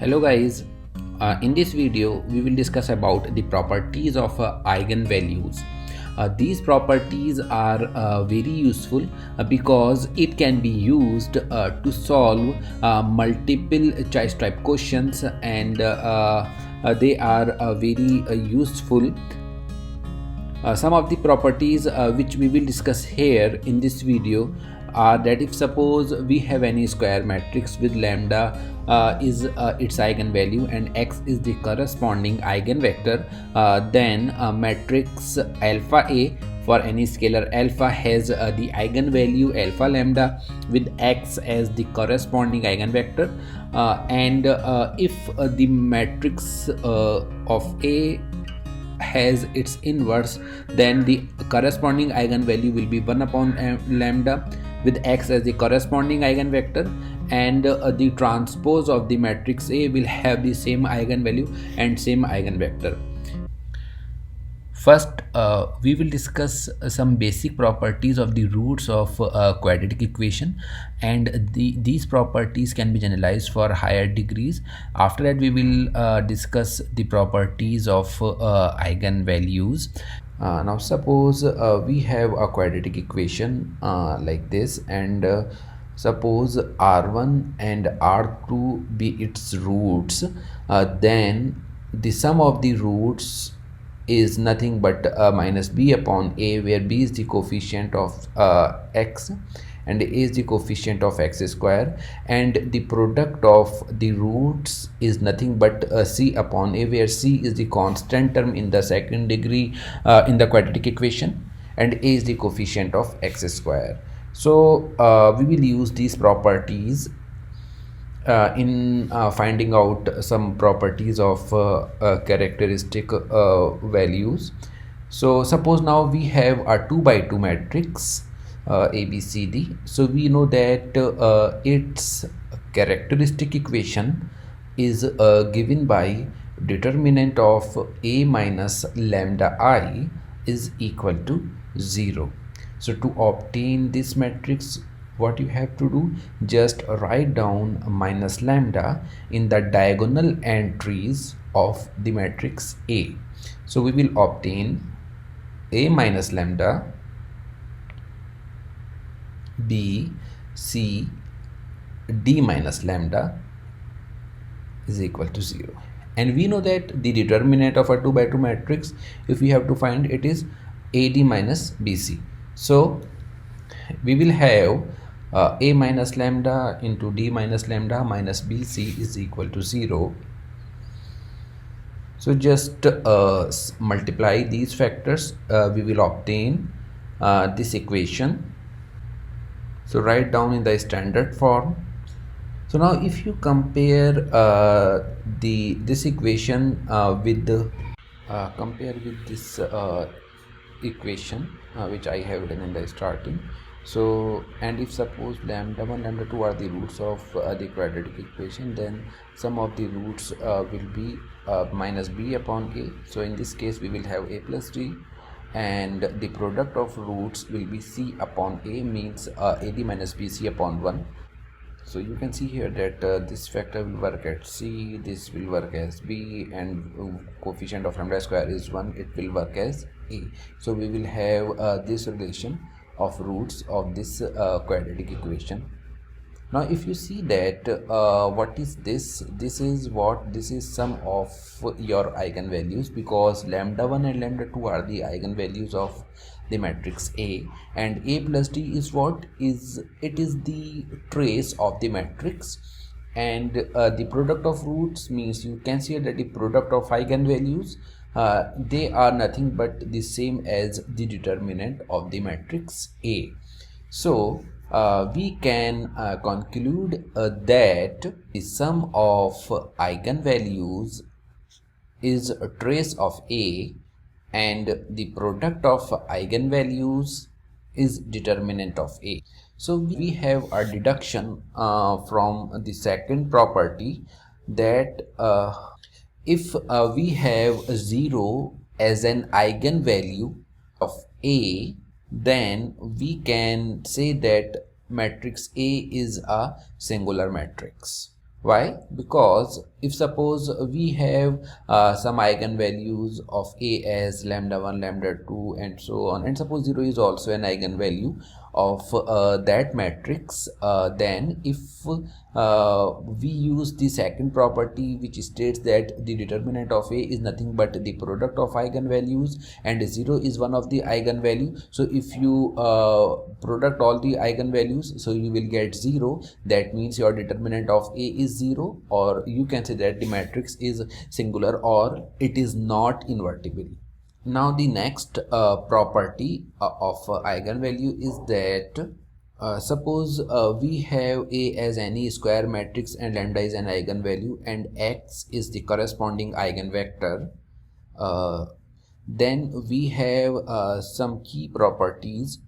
Hello guys, in this video we will discuss about the properties of eigenvalues. These properties are very useful because it can be used to solve multiple choice type questions, and they are very useful. Some of the properties which we will discuss here in this video are that if suppose we have any square matrix with lambda is its eigenvalue and x is the corresponding eigenvector, then matrix alpha A for any scalar alpha has the eigenvalue alpha lambda with x as the corresponding eigenvector, and if the matrix of A has its inverse, then the corresponding eigenvalue will be 1 upon lambda with x as the corresponding eigenvector, and the transpose of the matrix A will have the same eigenvalue and same eigenvector. First, we will discuss some basic properties of the roots of quadratic equation, and these properties can be generalized for higher degrees. After that, we will discuss the properties of eigenvalues. Now, suppose we have a quadratic equation like this, and suppose R1 and R2 be its roots, then the sum of the roots is nothing but minus b upon a, where b is the coefficient of x and a is the coefficient of x square, and the product of the roots is nothing but c upon a, where c is the constant term in the second degree in the quadratic equation, and a is the coefficient of x square. So we will use these properties in finding out some properties of characteristic values. So suppose now we have a 2 by 2 matrix A B C D. So we know that its characteristic equation is given by determinant of A minus lambda I is equal to 0. So to obtain this matrix, what you have to do, just write down minus lambda in the diagonal entries of the matrix A. So we will obtain A minus lambda, B, C, D minus lambda is equal to 0. And we know that the determinant of a 2 by 2 matrix, if we have to find, it is AD minus BC. So we will have A minus lambda into D minus lambda minus BC is equal to 0. So just multiply these factors, we will obtain this equation. So write down in the standard form. So now if you compare this equation with the this equation which I have written in the starting. So, and if suppose lambda 1 lambda 2 are the roots of the quadratic equation, then sum of the roots will be minus b upon a. So in this case we will have a plus d, and the product of roots will be c upon a, means ad minus bc upon 1. So you can see here that this factor will work at c, this will work as b, and coefficient of lambda square is 1, it will work as a. So we will have this relation of roots of this quadratic equation. Now if you see that what is this, this is sum of your eigenvalues, because lambda 1 and lambda 2 are the eigenvalues of the matrix A, and A plus D is what is, it is the trace of the matrix, and the product of roots means you can see that the product of eigenvalues, they are nothing but the same as the determinant of the matrix A. So we can conclude that the sum of eigenvalues is a trace of A, and the product of eigenvalues is determinant of A. So we have a deduction from the second property, that if we have 0 as an eigenvalue of A, then we can say that matrix A is a singular matrix. Why? Because if suppose we have some eigenvalues of A as lambda 1, lambda 2 and so on, and suppose 0 is also an eigenvalue of that matrix, then if we use the second property which states that the determinant of A is nothing but the product of eigenvalues and 0 is one of the eigenvalue. So if you product all the eigenvalues, so you will get 0. That means your determinant of A is 0, or you can say that the matrix is singular or it is not invertible. Now the next property of eigenvalue is that suppose we have A as any square matrix and lambda is an eigenvalue and x is the corresponding eigenvector. Then we have some key properties.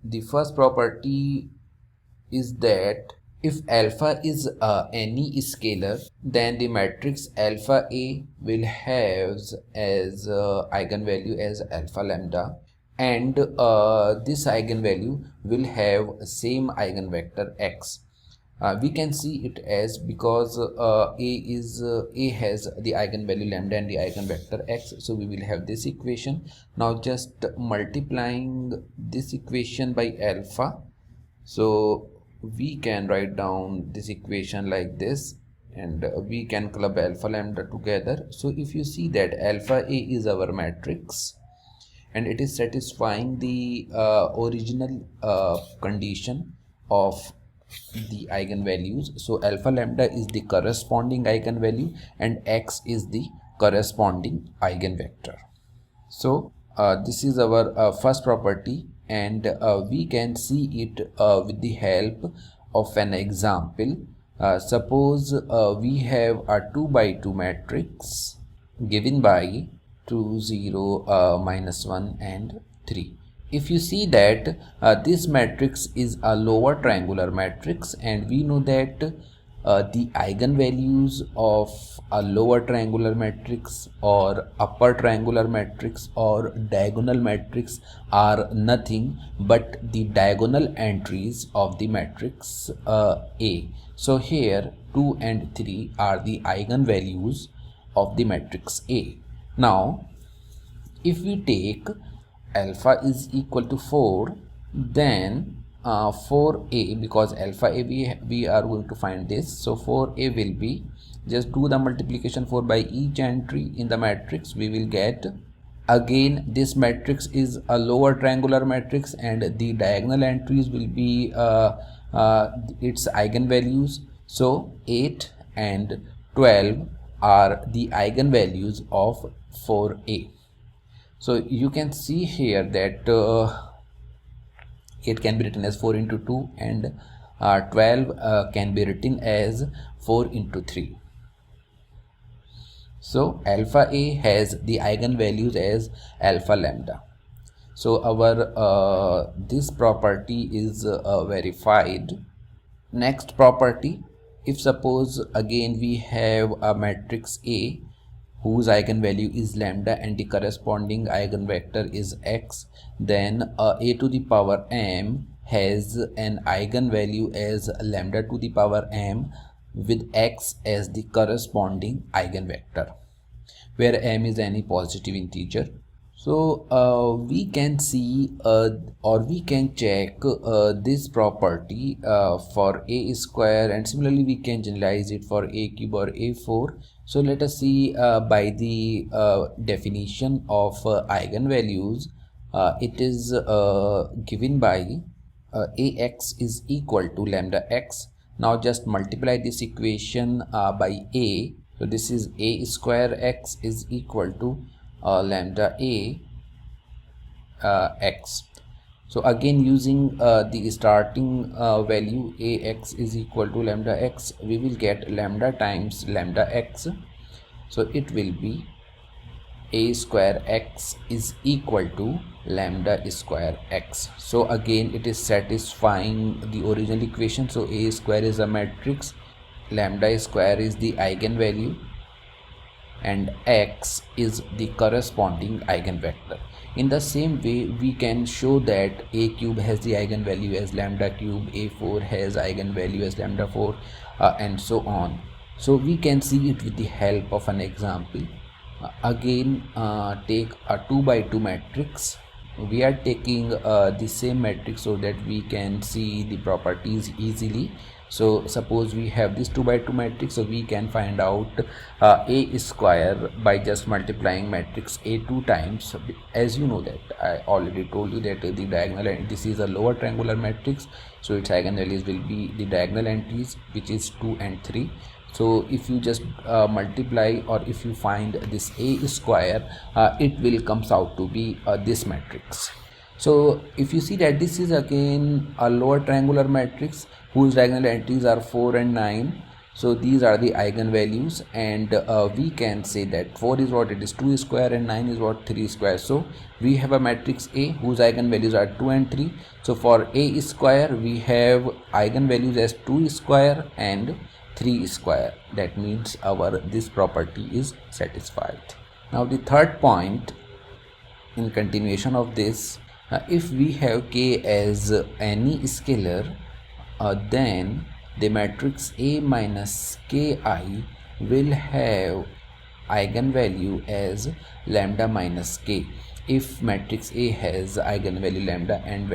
The first property is that if alpha is any scalar, then the matrix alpha A will have as eigenvalue as alpha lambda, and this eigenvalue will have same eigenvector x. We can see it as, because A has the eigenvalue lambda and the eigenvector x, so we will have this equation. Now just multiplying this equation by alpha, so we can write down this equation like this, and we can club alpha lambda together. So if you see that alpha A is our matrix and it is satisfying the original condition of the eigenvalues, so alpha lambda is the corresponding eigenvalue and x is the corresponding eigenvector. So this is our first property, and we can see it with the help of an example. Suppose we have a 2 by 2 matrix given by 2, 0, minus 1 and 3. If you see that this matrix is a lower triangular matrix, and we know that the eigenvalues of a lower triangular matrix or upper triangular matrix or diagonal matrix are nothing but the diagonal entries of the matrix A. So here 2 and 3 are the eigenvalues of the matrix A. Now if we take alpha is equal to 4, then 4a, because alpha a we are going to find this, so 4a will be, just do the multiplication 4 by each entry in the matrix, we will get, again this matrix is a lower triangular matrix and the diagonal entries will be its eigenvalues. So 8 and 12 are the eigenvalues of 4a. So you can see here that it can be written as 4 into 2 and 12 can be written as 4 into 3. So alpha A has the eigenvalues as alpha lambda. So our this property is verified. Next property, if suppose again we have a matrix A whose eigenvalue is lambda and the corresponding eigenvector is x, then a to the power m has an eigenvalue as lambda to the power m with x as the corresponding eigenvector, where m is any positive integer. So we can see or we can check this property for a square, and similarly we can generalize it for a cube or a4. So let us see by the definition of eigenvalues. It is given by ax is equal to lambda x. Now just multiply this equation by a. So this is a square x is equal to lambda a x. So again using the starting value ax is equal to lambda x, we will get lambda times lambda x. So it will be a square x is equal to lambda square x. So again it is satisfying the original equation. So a square is a matrix, lambda square is the eigenvalue, and x is the corresponding eigenvector. In the same way, we can show that a cube has the eigenvalue as lambda cube, a4 has eigenvalue as lambda 4, and so on. So we can see it with the help of an example. Again, take a 2 by 2 matrix. We are taking the same matrix so that we can see the properties easily. So suppose we have this 2 by 2 matrix, so we can find out a square by just multiplying matrix a 2 times. As you know that I already told you that the diagonal, and this is a lower triangular matrix, so its eigenvalues will be the diagonal entries, which is 2 and 3. So if you just multiply, or if you find this a square, it will comes out to be this matrix. So if you see that this is again a lower triangular matrix whose diagonal entries are 4 and 9. So these are the eigenvalues, and we can say that 4 is what it is 2 square and 9 is what 3 square. So we have a matrix A whose eigenvalues are 2 and 3. So for A square we have eigenvalues as 2 square and 3 square. That means our this property is satisfied. Now the third point, in continuation of this, if we have k as any scalar, then the matrix A minus ki will have eigenvalue as lambda minus k if matrix A has eigenvalue lambda and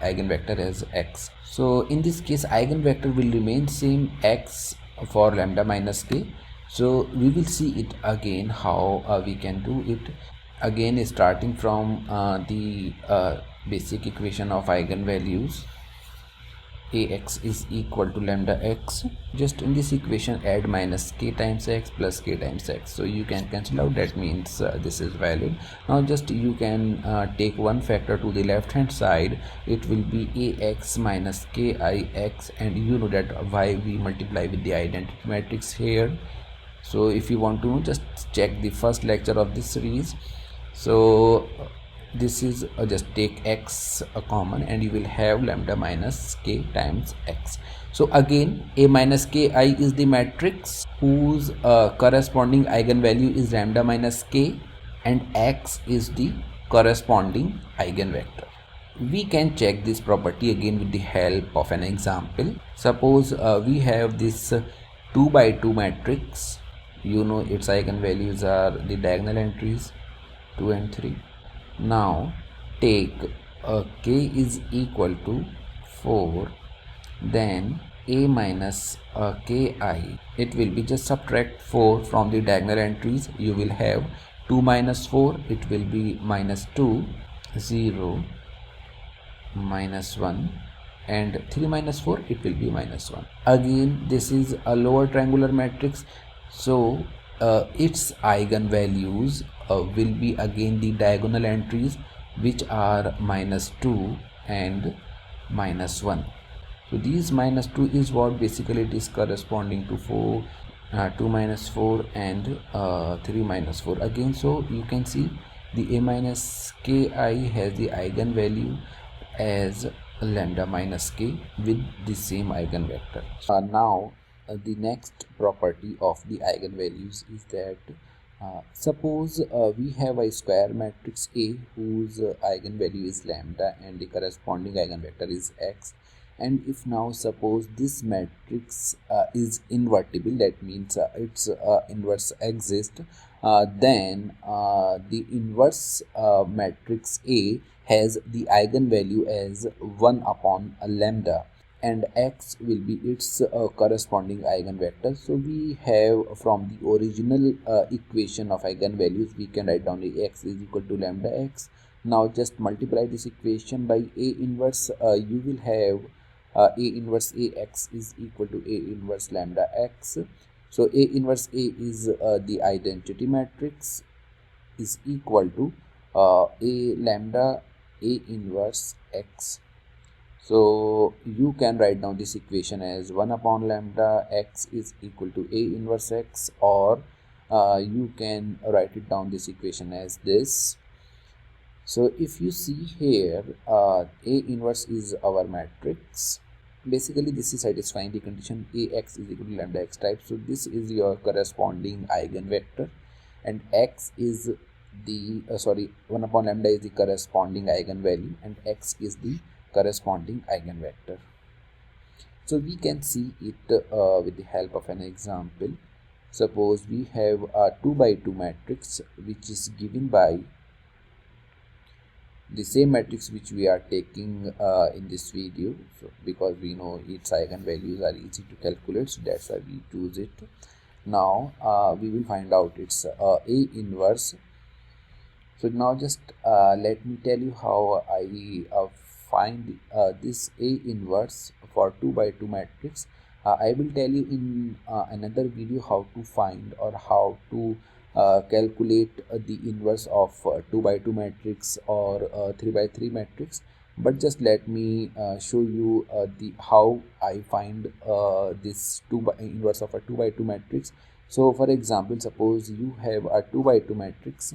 eigenvector as x. So in this case, eigenvector will remain same x for lambda minus k. So we will see it again how we can do it. Again, starting from the basic equation of eigenvalues, ax is equal to lambda x. Just in this equation add minus k times x plus k times x, so you can cancel out. That means this is valid. Now just you can take one factor to the left hand side. It will be ax minus kix, and you know that why we multiply with the identity matrix here. So if you want to know, just check the first lecture of this series. So this is just take x common and you will have lambda minus k times x. So again, A minus ki is the matrix whose corresponding eigenvalue is lambda minus k, and x is the corresponding eigenvector. We can check this property again with the help of an example. Suppose we have this 2 by 2 matrix. You know its eigenvalues are the diagonal entries 2 and 3. Now take k is equal to 4, then A minus ki, it will be just subtract 4 from the diagonal entries. You will have 2 minus 4, it will be minus 2, 0, minus 1, and 3 minus 4, it will be minus 1. Again, this is a lower triangular matrix, so its eigenvalues will be again the diagonal entries, which are minus 2 and minus 1. So these minus 2 is what basically it is corresponding to 4, 2 minus 4 and 3 minus 4 again. So you can see the A minus ki has the eigenvalue as lambda minus k with the same eigenvector. Now the next property of the eigenvalues is that suppose we have a square matrix A whose eigenvalue is lambda and the corresponding eigenvector is x, and if now suppose this matrix is invertible, that means its inverse exists, then the inverse matrix A has the eigenvalue as 1 upon a lambda, and x will be its corresponding eigenvector. So we have from the original equation of eigenvalues, we can write down x is equal to lambda x. Now just multiply this equation by A inverse. You will have A inverse ax is equal to A inverse lambda x. So A inverse A is the identity matrix, is equal to A lambda A inverse x. So you can write down this equation as 1 upon lambda x is equal to A inverse x, or you can write it down this equation as this. So if you see here, A inverse is our matrix, basically this is satisfying the condition Ax is equal to lambda x type. So this is your corresponding eigenvector, and x is the 1 upon lambda is the corresponding eigenvalue, and x is the corresponding eigenvector. So we can see it with the help of an example. Suppose we have a 2 by 2 matrix which is given by the same matrix which we are taking in this video. So because we know its eigenvalues are easy to calculate, so that's why we choose it. Now we will find out its A inverse. So now just let me tell you how I find this A inverse for 2 by 2 matrix. I will tell you in another video how to find or how to calculate the inverse of 2 by 2 matrix or 3 by 3 matrix. But just let me show you the how I find this inverse of a 2 by 2 matrix. So for example, suppose you have a 2 by 2 matrix,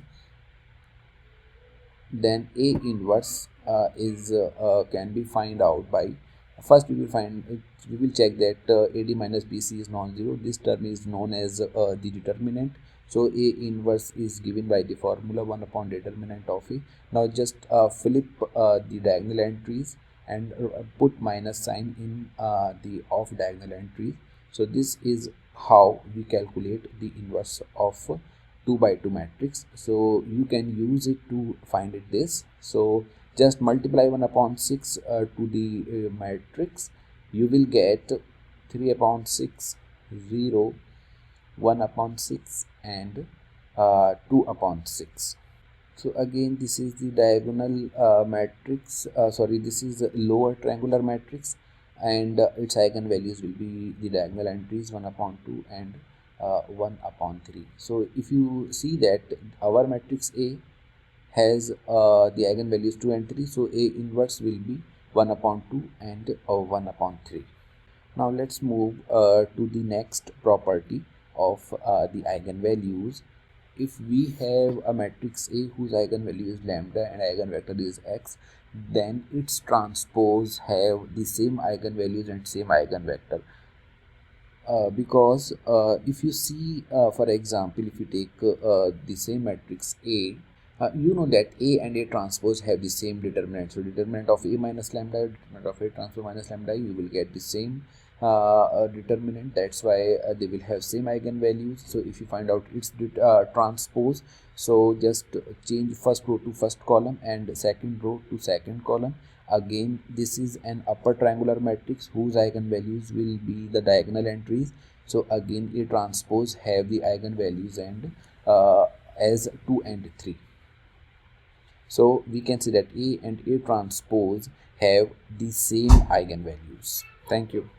then A inverse is can be find out by, first we will find it, we will check that AD minus BC is non-zero. This term is known as the determinant. So A inverse is given by the formula 1 upon determinant of A. Now just flip the diagonal entries and put minus sign in the off diagonal entries. So this is how we calculate the inverse of 2 by 2 matrix. So you can use it to find it this. So just multiply 1 upon 6 to the matrix. You will get 3 upon 6, 0, 1 upon 6 and 2 upon 6. So again this is the diagonal matrix, this is the lower triangular matrix, and its eigenvalues will be the diagonal entries 1 upon 2 and 1 upon 3. So if you see that our matrix A has the eigenvalues 2 and 3, so A inverse will be 1 upon 2 and 1 upon 3. Now let's move to the next property of the eigenvalues. If we have a matrix A whose eigenvalue is lambda and eigenvector is x, then its transpose have the same eigenvalues and same eigenvector. Because if you see, for example, if you take the same matrix A, you know that A and A transpose have the same determinant. So determinant of A minus lambda, determinant of A transpose minus lambda, you will get the same determinant. That's why they will have same eigenvalues. So if you find out its transpose, so just change first row to first column and second row to second column. Again, this is an upper triangular matrix whose eigenvalues will be the diagonal entries. So again, A transpose have the eigenvalues and as 2 and 3. So we can see that A and A transpose have the same eigenvalues. Thank you.